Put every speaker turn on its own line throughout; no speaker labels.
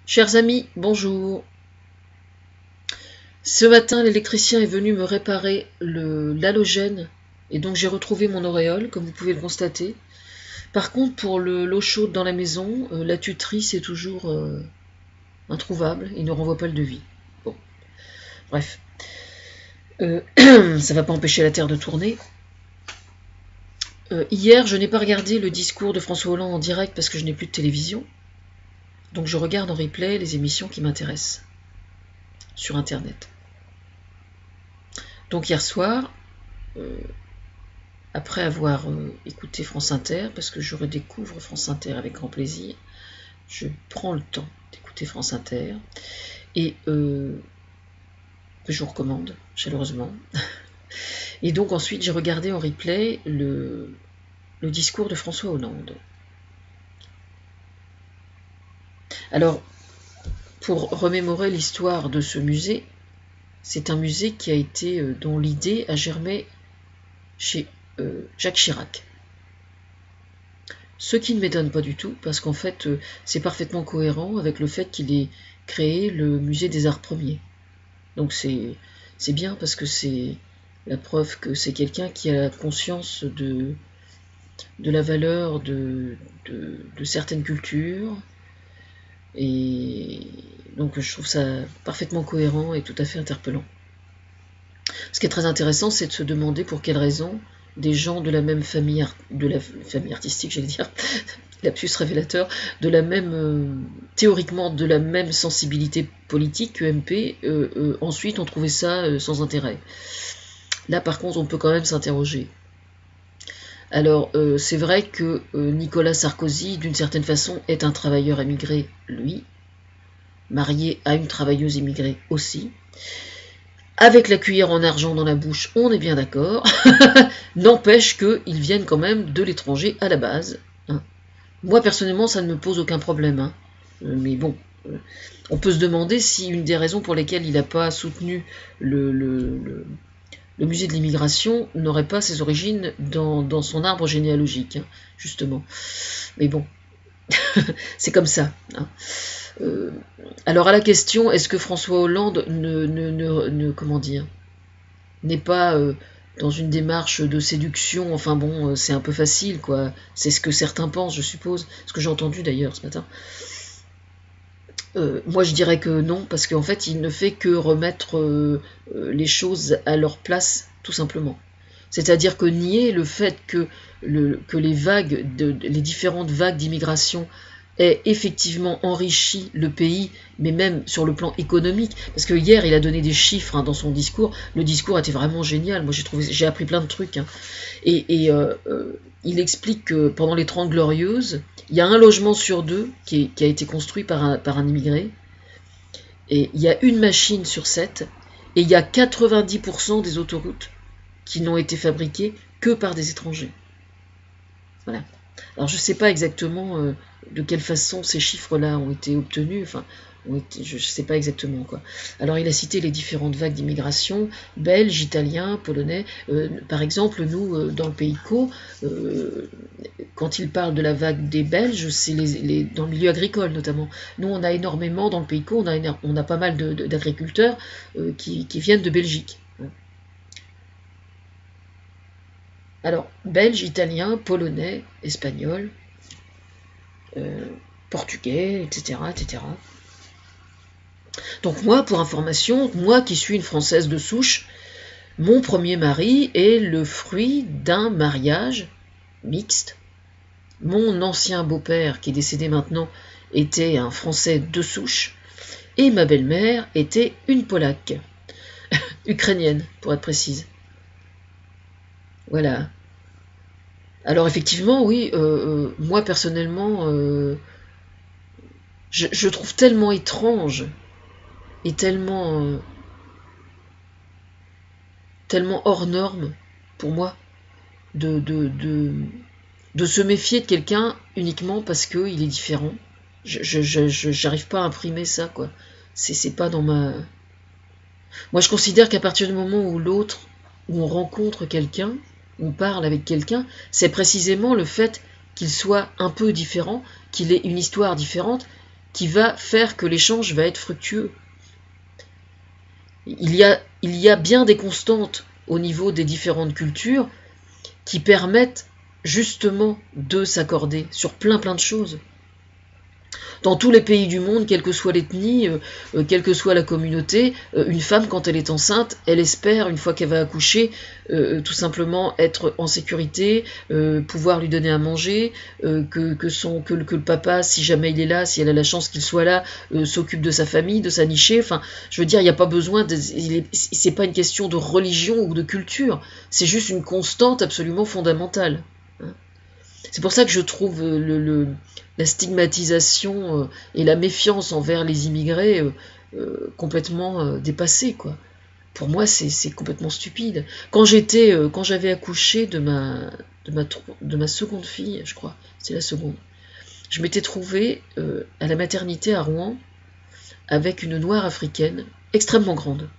Chers amis, bonjour. Ce matin, l'électricien est venu me réparer l'halogène et donc j'ai retrouvé mon auréole, comme vous pouvez le constater. Par contre, pour l'eau chaude dans la maison, la tutrice est toujours introuvable, il ne renvoie pas le devis. Bon, bref. Ça va pas empêcher la Terre de tourner. Hier, je n'ai pas regardé le discours de François Hollande en direct parce que je n'ai plus de télévision. Donc je regarde en replay les émissions qui m'intéressent sur Internet. Donc hier soir, après avoir écouté France Inter, parce que je redécouvre France Inter avec grand plaisir, je prends le temps d'écouter France Inter et que je vous recommande chaleureusement. Et donc ensuite j'ai regardé en replay le discours de François Hollande. Alors, pour remémorer l'histoire de ce musée, c'est un musée qui a été, dont l'idée a germé chez Jacques Chirac. Ce qui ne m'étonne pas du tout, parce qu'en fait, c'est parfaitement cohérent avec le fait qu'il ait créé le musée des arts premiers. Donc c'est bien, parce que c'est la preuve que c'est quelqu'un qui a conscience de la valeur de certaines cultures, et donc je trouve ça parfaitement cohérent et tout à fait interpellant. Ce qui est très intéressant, c'est de se demander pour quelles raisons des gens de la même famille, de la famille artistique, j'allais dire, lapsus révélateur, de la même, théoriquement de la même sensibilité politique que MP, ensuite ont trouvé ça sans intérêt. Là par contre on peut quand même s'interroger. Alors c'est vrai que Nicolas Sarkozy d'une certaine façon est un travailleur émigré, lui, marié à une travailleuse immigrée aussi. Avec la cuillère en argent dans la bouche, on est bien d'accord. N'empêche qu'ils viennent quand même de l'étranger à la base. Hein. Moi, personnellement, ça ne me pose aucun problème. Hein. Mais bon, on peut se demander si une des raisons pour lesquelles il n'a pas soutenu le musée de l'immigration n'aurait pas ses origines dans son arbre généalogique, hein, justement. Mais bon, c'est comme ça. Hein. Alors à la question, est-ce que François Hollande comment dire, n'est pas dans une démarche de séduction, enfin bon, c'est un peu facile, quoi. C'est ce que certains pensent, je suppose, ce que j'ai entendu d'ailleurs ce matin. Moi je dirais que non, parce qu'en fait il ne fait que remettre les choses à leur place, tout simplement. C'est-à-dire que nier le fait que les différentes vagues d'immigration aient effectivement enrichi le pays, mais même sur le plan économique, parce que hier il a donné des chiffres, hein, dans son discours. Le discours était vraiment génial. Moi j'ai appris plein de trucs. Hein. Et il explique que pendant les 30 Glorieuses, il y a un logement sur deux qui a été construit par un immigré, et il y a une machine sur 7, et il y a 90% des autoroutes qui n'ont été fabriquées que par des étrangers. Voilà. Alors je ne sais pas exactement de quelle façon ces chiffres-là ont été obtenus, enfin, je ne sais pas exactement quoi. Alors il a cité les différentes vagues d'immigration, belges, italiens, polonais. Par exemple, nous, dans le Pays Co, quand il parle de la vague des Belges, c'est dans le milieu agricole notamment. Nous, on a énormément, dans le Pays Co, on a pas mal d'agriculteurs qui viennent de Belgique. Alors, belge, italien, polonais, espagnol, portugais, etc., etc. Donc moi, pour information, moi qui suis une Française de souche, mon premier mari est le fruit d'un mariage mixte. Mon ancien beau-père, qui est décédé maintenant, était un Français de souche, et ma belle-mère était une Polaque, ukrainienne, pour être précise. Voilà. Alors effectivement, oui, moi personnellement, je trouve tellement étrange et tellement hors norme pour moi de se méfier de quelqu'un uniquement parce qu'il est différent. J'arrive pas à imprimer ça, quoi. C'est pas dans ma... Moi, je considère qu'à partir du moment où où on rencontre quelqu'un, on parle avec quelqu'un, c'est précisément le fait qu'il soit un peu différent, qu'il ait une histoire différente, qui va faire que l'échange va être fructueux. Il y a bien des constantes au niveau des différentes cultures qui permettent justement de s'accorder sur plein de choses. Dans tous les pays du monde, quelle que soit l'ethnie, quelle que soit la communauté, une femme, quand elle est enceinte, elle espère, une fois qu'elle va accoucher, tout simplement être en sécurité, pouvoir lui donner à manger, que le papa, si jamais il est là, si elle a la chance qu'il soit là, s'occupe de sa famille, de sa nichée. Enfin, je veux dire, il n'y a pas besoin, c'est pas une question de religion ou de culture, c'est juste une constante absolument fondamentale. C'est pour ça que je trouve la stigmatisation et la méfiance envers les immigrés complètement dépassée, quoi. Pour moi, c'est complètement stupide. Quand j'avais accouché de ma seconde fille, je crois, c'est la seconde, je m'étais trouvée à la maternité à Rouen avec une noire africaine extrêmement grande.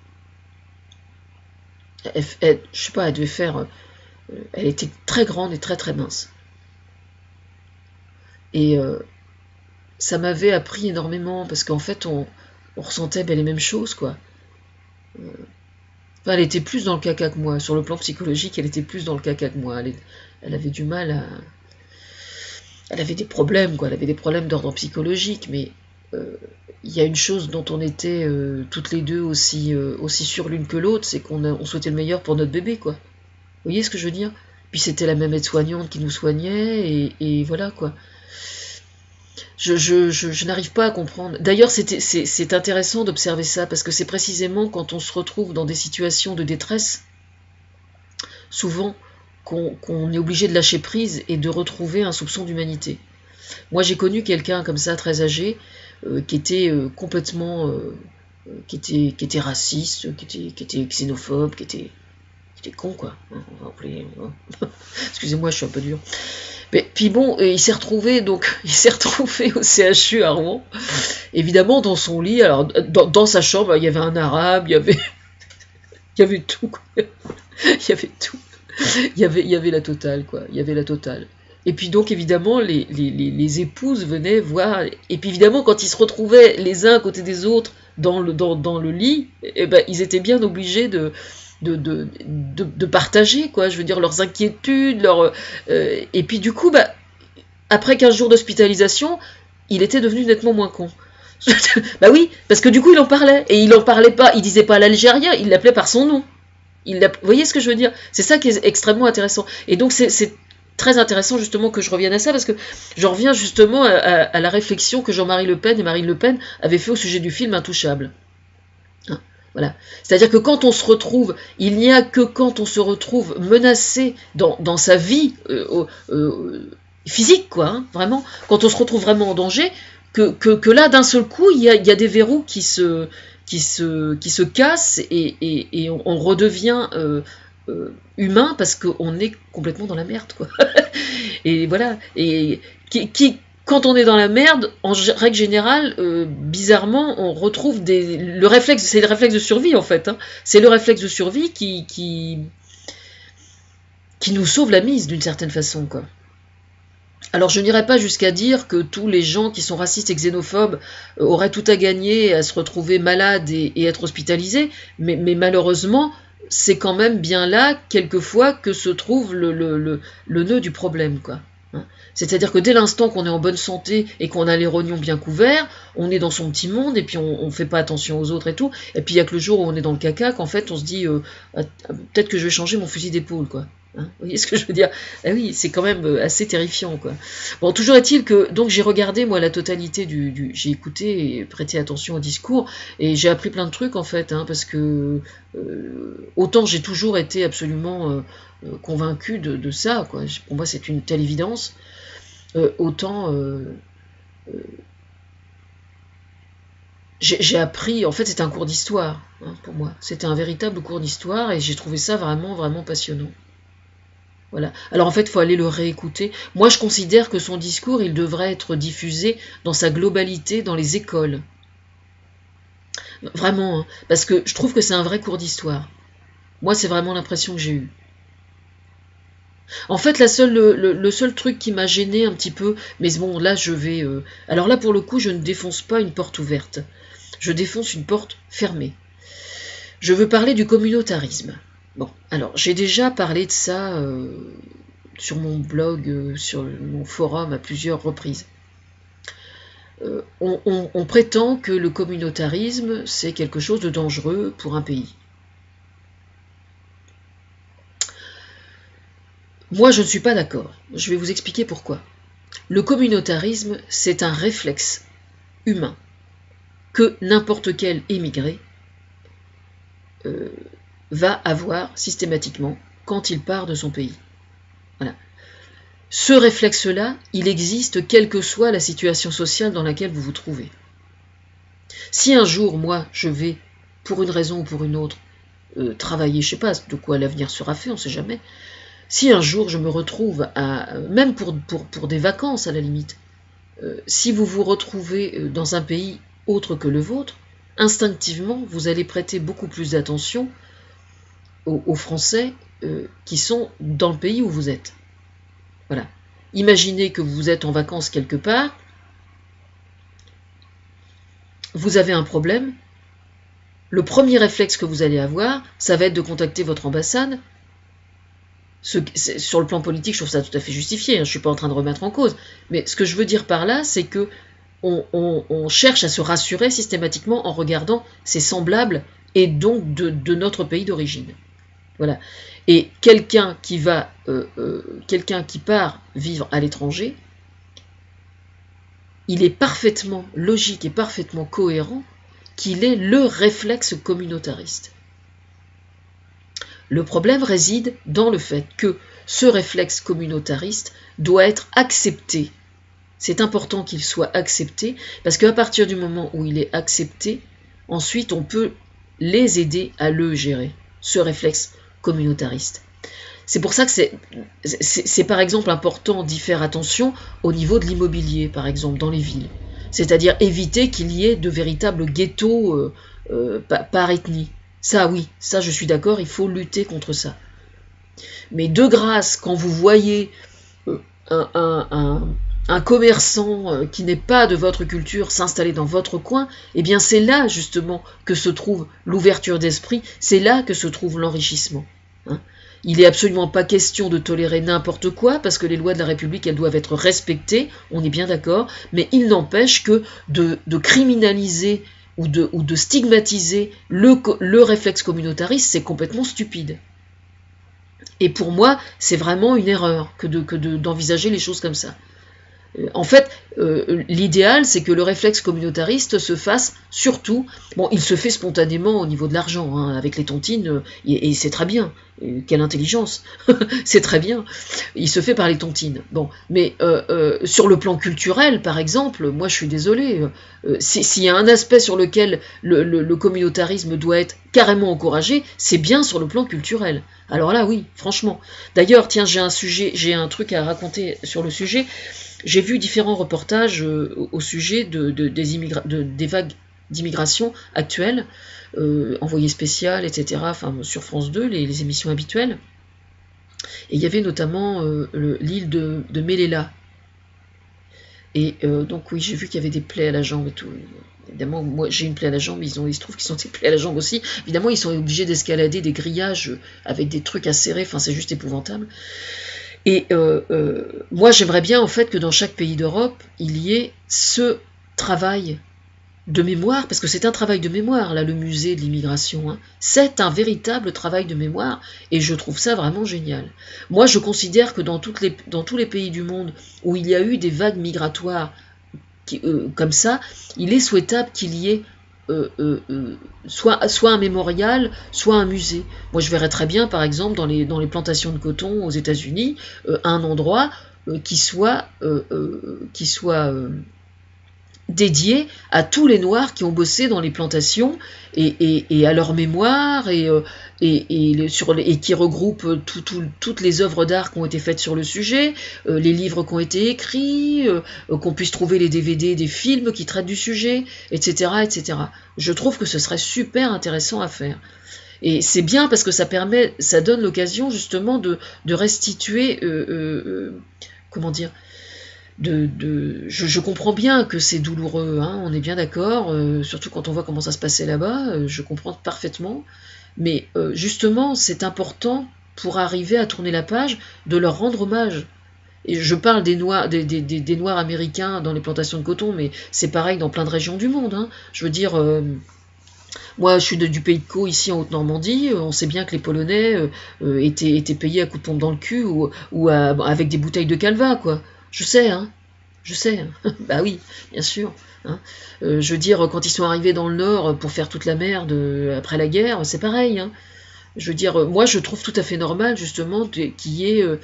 Je sais pas, elle devait faire... elle était très grande et très très mince. Et ça m'avait appris énormément, parce qu'en fait, on ressentait les mêmes choses, quoi. Enfin, elle était plus dans le caca que moi. Sur le plan psychologique, elle était plus dans le caca que moi. Elle avait du mal à... Elle avait des problèmes, quoi. Elle avait des problèmes d'ordre psychologique, mais il y a une chose dont on était toutes les deux aussi sûres l'une que l'autre, c'est qu'on souhaitait le meilleur pour notre bébé, quoi. Vous voyez ce que je veux dire? Puis c'était la même aide-soignante qui nous soignait, et voilà, quoi. Je n'arrive pas à comprendre. D'ailleurs, c'est intéressant d'observer ça, parce que c'est précisément quand on se retrouve dans des situations de détresse, souvent, qu'on est obligé de lâcher prise et de retrouver un soupçon d'humanité. Moi, j'ai connu quelqu'un comme ça, très âgé, qui était complètement... qui était raciste, qui était xénophobe, qui était con, quoi. On va appeler... Excusez-moi, je suis un peu dur. Mais, puis bon, il s'est retrouvé au CHU à Rouen. Évidemment, dans son lit, alors dans sa chambre, il y avait un arabe, il y avait tout, quoi. Il y avait tout. Il y avait la totale, quoi. Il y avait la totale. Et puis donc, évidemment, les épouses venaient voir. Et puis évidemment, quand ils se retrouvaient les uns à côté des autres dans le lit, eh ben, ils étaient bien obligés de partager, quoi, je veux dire, leurs inquiétudes, et puis du coup, après 15 jours d'hospitalisation, il était devenu nettement moins con. Bah oui, parce que du coup, il en parlait, et il en parlait pas, il disait pas l'Algérien, il l'appelait par son nom. Vous voyez ce que je veux dire? C'est ça qui est extrêmement intéressant. Et donc, c'est très intéressant justement que je revienne à ça, parce que je reviens justement à la réflexion que Jean-Marie Le Pen et Marine Le Pen avaient fait au sujet du film Intouchable. Voilà. C'est-à-dire que quand on se retrouve, il n'y a que quand on se retrouve menacé dans sa vie physique, quoi, hein, vraiment, quand on se retrouve vraiment en danger, que là, d'un seul coup, il y a des verrous qui se cassent, et on redevient humain, parce qu'on est complètement dans la merde, quoi. Et voilà. Et quand on est dans la merde, en règle générale, bizarrement, on retrouve c'est le réflexe de survie, en fait. Hein. C'est le réflexe de survie qui nous sauve la mise, d'une certaine façon, quoi. Alors, je n'irai pas jusqu'à dire que tous les gens qui sont racistes et xénophobes auraient tout à gagner à se retrouver malades et être hospitalisés, mais malheureusement, c'est quand même bien là, quelquefois, que se trouve le nœud du problème, quoi. C'est-à-dire que dès l'instant qu'on est en bonne santé et qu'on a les rognons bien couverts, on est dans son petit monde, et puis on fait pas attention aux autres et tout. Et puis il y a que le jour où on est dans le caca qu'en fait on se dit peut-être que je vais changer mon fusil d'épaule, quoi. Hein, vous voyez ce que je veux dire? Ah oui, c'est quand même assez terrifiant, quoi. Bon, toujours est-il que donc j'ai regardé moi la totalité j'ai écouté et prêté attention au discours, et j'ai appris plein de trucs, en fait, hein, parce que autant j'ai toujours été absolument convaincu de ça, quoi. Pour moi c'est une telle évidence. Autant j'ai appris, en fait c'est un cours d'histoire, hein, pour moi. C'était un véritable cours d'histoire, et j'ai trouvé ça vraiment, vraiment passionnant. Voilà. Alors en fait, il faut aller le réécouter. Moi, je considère que son discours, il devrait être diffusé dans sa globalité dans les écoles. Vraiment, hein, parce que je trouve que c'est un vrai cours d'histoire. Moi, c'est vraiment l'impression que j'ai eue. En fait, le seul truc qui m'a gêné un petit peu, mais bon, là je vais... Alors là, pour le coup, je ne défonce pas une porte ouverte. Je défonce une porte fermée. Je veux parler du communautarisme. Bon, alors, j'ai déjà parlé de ça sur mon blog, sur mon forum à plusieurs reprises. On prétend que le communautarisme, c'est quelque chose de dangereux pour un pays. Moi, je ne suis pas d'accord. Je vais vous expliquer pourquoi. Le communautarisme, c'est un réflexe humain que n'importe quel émigré va avoir systématiquement quand il part de son pays. Voilà. Ce réflexe-là, il existe quelle que soit la situation sociale dans laquelle vous vous trouvez. Si un jour, moi, je vais, pour une raison ou pour une autre, travailler, je ne sais pas de quoi l'avenir sera fait, on ne sait jamais. Si un jour je me retrouve même pour des vacances à la limite, si vous vous retrouvez dans un pays autre que le vôtre, instinctivement, vous allez prêter beaucoup plus d'attention aux Français qui sont dans le pays où vous êtes. Voilà. Imaginez que vous êtes en vacances quelque part, vous avez un problème, le premier réflexe que vous allez avoir, ça va être de contacter votre ambassade. Sur le plan politique, je trouve ça tout à fait justifié, hein, je ne suis pas en train de remettre en cause, mais ce que je veux dire par là, c'est que on cherche à se rassurer systématiquement en regardant ses semblables et donc de notre pays d'origine. Voilà. Et quelqu'un qui part vivre à l'étranger, il est parfaitement logique et parfaitement cohérent qu'il ait le réflexe communautariste. Le problème réside dans le fait que ce réflexe communautariste doit être accepté. C'est important qu'il soit accepté, parce qu'à partir du moment où il est accepté, ensuite on peut les aider à le gérer, ce réflexe communautariste. C'est pour ça que c'est par exemple important d'y faire attention au niveau de l'immobilier, par exemple, dans les villes. C'est-à-dire éviter qu'il y ait de véritables ghettos par ethnie. Ça, oui, ça je suis d'accord, il faut lutter contre ça. Mais de grâce, quand vous voyez un commerçant qui n'est pas de votre culture s'installer dans votre coin, eh bien c'est là justement que se trouve l'ouverture d'esprit, c'est là que se trouve l'enrichissement. Hein. Il n'est absolument pas question de tolérer n'importe quoi, parce que les lois de la République, elles doivent être respectées, on est bien d'accord, mais il n'empêche que de criminaliser ou de stigmatiser le réflexe communautariste, c'est complètement stupide. Et pour moi, c'est vraiment une erreur d'envisager les choses comme ça. En fait, l'idéal, c'est que le réflexe communautariste se fasse surtout... Bon, il se fait spontanément au niveau de l'argent, hein, avec les tontines, et c'est très bien. Quelle intelligence. C'est très bien. Il se fait par les tontines. Bon, mais sur le plan culturel, par exemple, moi je suis désolée, s'il y a un aspect sur lequel le communautarisme doit être carrément encouragé, c'est bien sur le plan culturel. Alors là, oui, franchement. D'ailleurs, tiens, j'ai un truc à raconter sur le sujet. J'ai vu différents reportages au sujet des vagues d'immigration actuelles, envoyées spéciales, etc., enfin, sur France 2, les émissions habituelles. Et il y avait notamment l'île de Melilla. Et donc oui, j'ai vu qu'il y avait des plaies à la jambe et tout. Évidemment, moi j'ai une plaie à la jambe, il se trouve qu'ils ont des plaies à la jambe aussi. Évidemment, ils sont obligés d'escalader des grillages avec des trucs à serrer, enfin c'est juste épouvantable. Et moi j'aimerais bien en fait que dans chaque pays d'Europe, il y ait ce travail de mémoire, parce que c'est un travail de mémoire, là, le musée de l'immigration. Hein. C'est un véritable travail de mémoire, et je trouve ça vraiment génial. Moi, je considère que dans tous les pays du monde où il y a eu des vagues migratoires comme ça, il est souhaitable qu'il y ait soit un mémorial, soit un musée. Moi, je verrais très bien, par exemple, dans les plantations de coton aux États-Unis, un endroit qui soit dédié à tous les Noirs qui ont bossé dans les plantations et à leur mémoire et qui regroupe toutes les œuvres d'art qui ont été faites sur le sujet, les livres qui ont été écrits, qu'on puisse trouver les DVD des films qui traitent du sujet, etc., etc. Je trouve que ce serait super intéressant à faire. Et c'est bien parce que ça donne l'occasion justement de restituer, comment dire, je comprends bien que c'est douloureux, hein, on est bien d'accord, surtout quand on voit comment ça se passait là-bas, je comprends parfaitement, mais justement, c'est important pour arriver à tourner la page, de leur rendre hommage. Et je parle des Noirs, des Noirs américains dans les plantations de coton, mais c'est pareil dans plein de régions du monde, hein. Je veux dire, moi, je suis du pays de Caux, ici en Haute-Normandie. On sait bien que les Polonais étaient payés à coups de pompe dans le cul ou avec des bouteilles de Calva, quoi. Je sais, hein. Je sais. Hein. Bah oui, bien sûr. Hein. Je veux dire, quand ils sont arrivés dans le Nord pour faire toute la merde après la guerre, c'est pareil. Hein. Je veux dire, moi, je trouve tout à fait normal, justement, qu'il y ait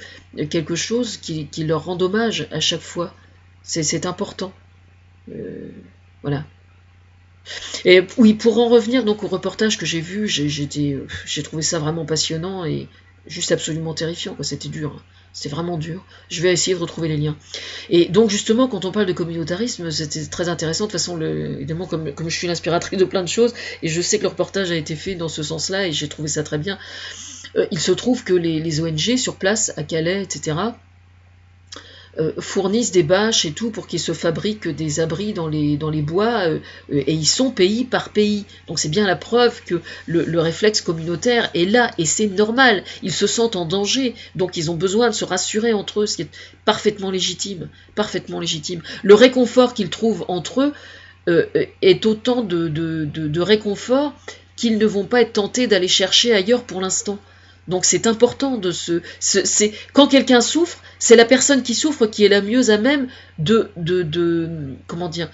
quelque chose qui leur rende hommage à chaque fois. C'est important. Voilà. Et oui, pour en revenir donc au reportage que j'ai vu, j'ai trouvé ça vraiment passionnant et juste absolument terrifiant, quoi. C'était dur, hein. C'était vraiment dur. Je vais essayer de retrouver les liens. Et donc justement, quand on parle de communautarisme, c'était très intéressant. De toute façon, évidemment, comme je suis l'inspiratrice de plein de choses, et je sais que le reportage a été fait dans ce sens-là, et j'ai trouvé ça très bien. Il se trouve que les ONG sur place, à Calais, etc., fournissent des bâches et tout pour qu'ils se fabriquent des abris dans les bois, et ils sont pays par pays. Donc c'est bien la preuve que le réflexe communautaire est là, et c'est normal. Ils se sentent en danger, donc ils ont besoin de se rassurer entre eux, ce qui est parfaitement légitime. Parfaitement légitime. Le réconfort qu'ils trouvent entre eux est autant de réconfort qu'ils ne vont pas être tentés d'aller chercher ailleurs pour l'instant. Donc c'est important quand quelqu'un souffre, c'est la personne qui souffre qui est la mieux à même comment dire,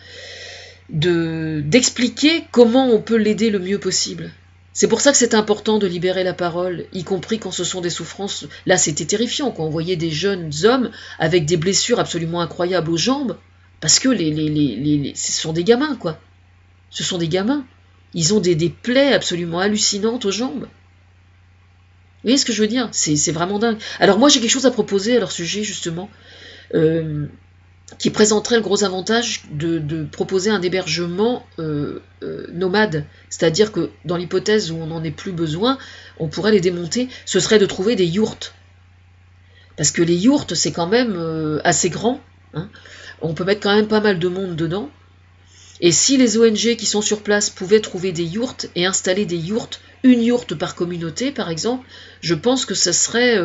d'expliquer comment on peut l'aider le mieux possible. C'est pour ça que c'est important de libérer la parole, y compris quand ce sont des souffrances. Là, c'était terrifiant, quand on voyait des jeunes hommes avec des blessures absolument incroyables aux jambes, parce que ce sont des gamins, quoi. Ce sont des gamins. Ils ont des plaies absolument hallucinantes aux jambes. Vous voyez ce que je veux dire? C'est vraiment dingue. Alors moi j'ai quelque chose à proposer à leur sujet justement, qui présenterait le gros avantage de proposer un hébergement nomade. C'est-à-dire que dans l'hypothèse où on n'en ait plus besoin, on pourrait les démonter, ce serait de trouver des yourtes. Parce que les yourtes c'est quand même assez grand, hein. On peut mettre quand même pas mal de monde dedans. Et si les ONG qui sont sur place pouvaient trouver des yourtes et installer des yourtes, une yourte par communauté par exemple, je pense que ça serait...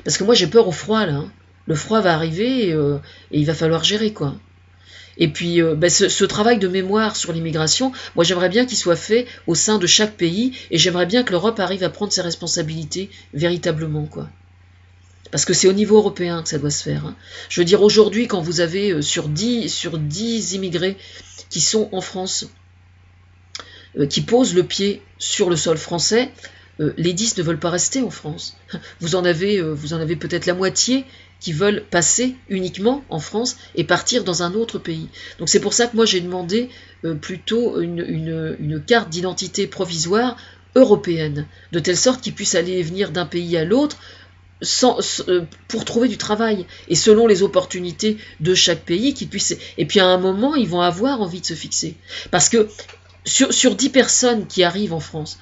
parce que moi j'ai peur au froid là, hein. Le froid va arriver et il va falloir gérer, quoi. Et puis ce travail de mémoire sur l'immigration, moi j'aimerais bien qu'il soit fait au sein de chaque pays, et j'aimerais bien que l'Europe arrive à prendre ses responsabilités véritablement, quoi. Parce que c'est au niveau européen que ça doit se faire, hein. Je veux dire, aujourd'hui, quand vous avez sur 10 immigrés qui sont en France, qui posent le pied sur le sol français, les 10 ne veulent pas rester en France. Vous en avez peut-être la moitié qui veulent passer uniquement en France et partir dans un autre pays. Donc c'est pour ça que moi j'ai demandé plutôt une carte d'identité provisoire européenne, de telle sorte qu'ils puissent aller et venir d'un pays à l'autre pour trouver du travail, et selon les opportunités de chaque pays, qu'ils puissent... Et puis à un moment, ils vont avoir envie de se fixer. Parce que sur 10 personnes qui arrivent en France,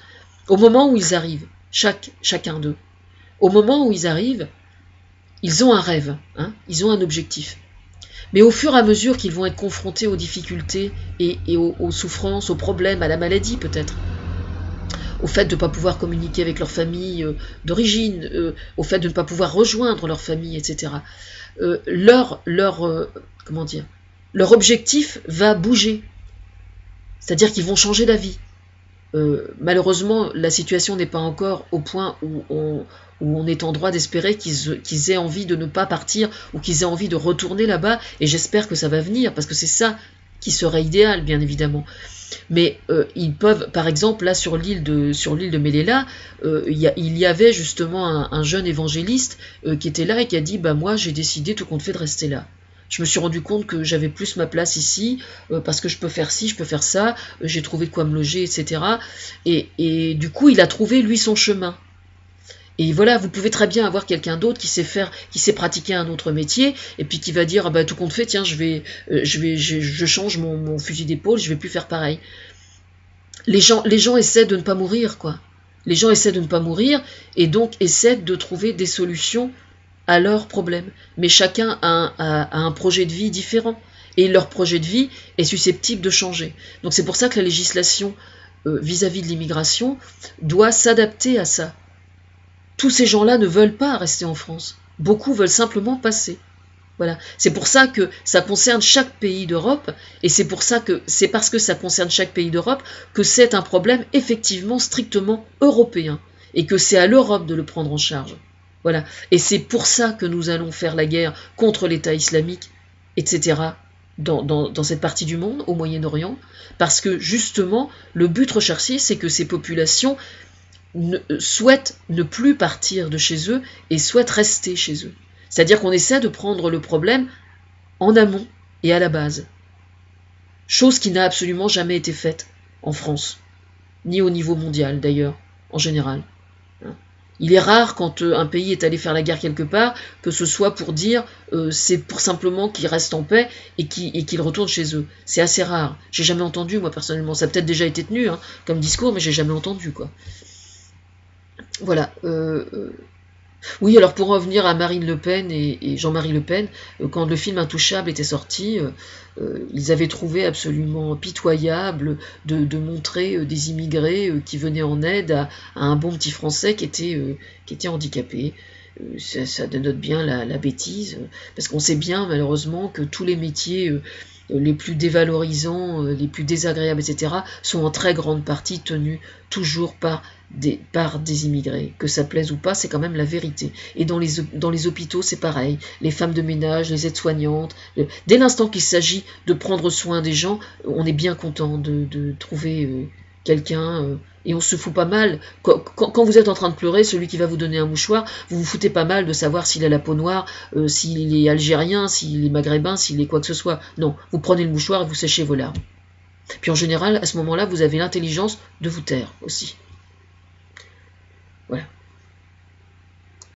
au moment où ils arrivent, chacun d'eux, au moment où ils arrivent, ils ont un rêve, hein, ils ont un objectif. Mais au fur et à mesure qu'ils vont être confrontés aux difficultés et aux souffrances, aux problèmes, à la maladie peut-être, au fait de ne pas pouvoir communiquer avec leur famille d'origine, au fait de ne pas pouvoir rejoindre leur famille, etc., comment dire, leur objectif va bouger. C'est-à-dire qu'ils vont changer d'avis. Malheureusement, la situation n'est pas encore au point où on est en droit d'espérer qu'ils aient envie de ne pas partir ou qu'ils aient envie de retourner là-bas, et j'espère que ça va venir, parce que c'est ça qui serait idéal, bien évidemment. Mais ils peuvent, par exemple, là sur l'île de Melilla, il y avait justement un jeune évangéliste qui était là et qui a dit « Bah moi j'ai décidé tout compte fait de rester là. Je me suis rendu compte que j'avais plus ma place ici, parce que je peux faire ci, je peux faire ça, j'ai trouvé de quoi me loger, etc. » Et du coup, il a trouvé, lui, son chemin. Et voilà, vous pouvez très bien avoir quelqu'un d'autre qui sait pratiquer un autre métier, et puis qui va dire, ah bah, tout compte fait, tiens, je change mon fusil d'épaule, je vais plus faire pareil. Les gens essaient de ne pas mourir, quoi. Les gens essaient de ne pas mourir et donc essaient de trouver des solutions à leurs problèmes. Mais chacun a un projet de vie différent et leur projet de vie est susceptible de changer. Donc c'est pour ça que la législation vis-à-vis de l'immigration doit s'adapter à ça. Tous ces gens-là ne veulent pas rester en France. Beaucoup veulent simplement passer. Voilà. C'est pour ça que ça concerne chaque pays d'Europe, et c'est parce que ça concerne chaque pays d'Europe que c'est un problème effectivement strictement européen, et que c'est à l'Europe de le prendre en charge. Voilà. Et c'est pour ça que nous allons faire la guerre contre l'État islamique, etc., dans cette partie du monde, au Moyen-Orient, parce que justement, le but recherché, c'est que ces populations souhaitent ne plus partir de chez eux et souhaitent rester chez eux. C'est-à-dire qu'on essaie de prendre le problème en amont et à la base. Chose qui n'a absolument jamais été faite en France, ni au niveau mondial d'ailleurs, en général. Il est rare quand un pays est allé faire la guerre quelque part, que ce soit pour dire c'est pour simplement qu'ils restent en paix et qu'ils retournent chez eux. C'est assez rare. J'ai jamais entendu, moi personnellement. Ça a peut-être déjà été tenu comme discours, mais j'ai jamais entendu, quoi. Voilà. Oui, alors pour revenir à Marine Le Pen et Jean-Marie Le Pen, quand le film Intouchable était sorti, ils avaient trouvé absolument pitoyable de montrer des immigrés qui venaient en aide à un bon petit Français qui était handicapé. Ça dénote bien la bêtise, parce qu'on sait bien malheureusement que tous les métiers les plus dévalorisants, les plus désagréables, etc., sont en très grande partie tenus toujours par des immigrés. Que ça plaise ou pas, c'est quand même la vérité. Et dans les hôpitaux, c'est pareil. Les femmes de ménage, les aides-soignantes, dès l'instant qu'il s'agit de prendre soin des gens, on est bien content de trouver quelqu'un, et on se fout pas mal. Quand vous êtes en train de pleurer, celui qui va vous donner un mouchoir, vous vous foutez pas mal de savoir s'il a la peau noire, s'il est algérien, s'il est maghrébin, s'il est quoi que ce soit. Non, vous prenez le mouchoir et vous séchez vos larmes. Puis en général, à ce moment-là, vous avez l'intelligence de vous taire aussi. Voilà.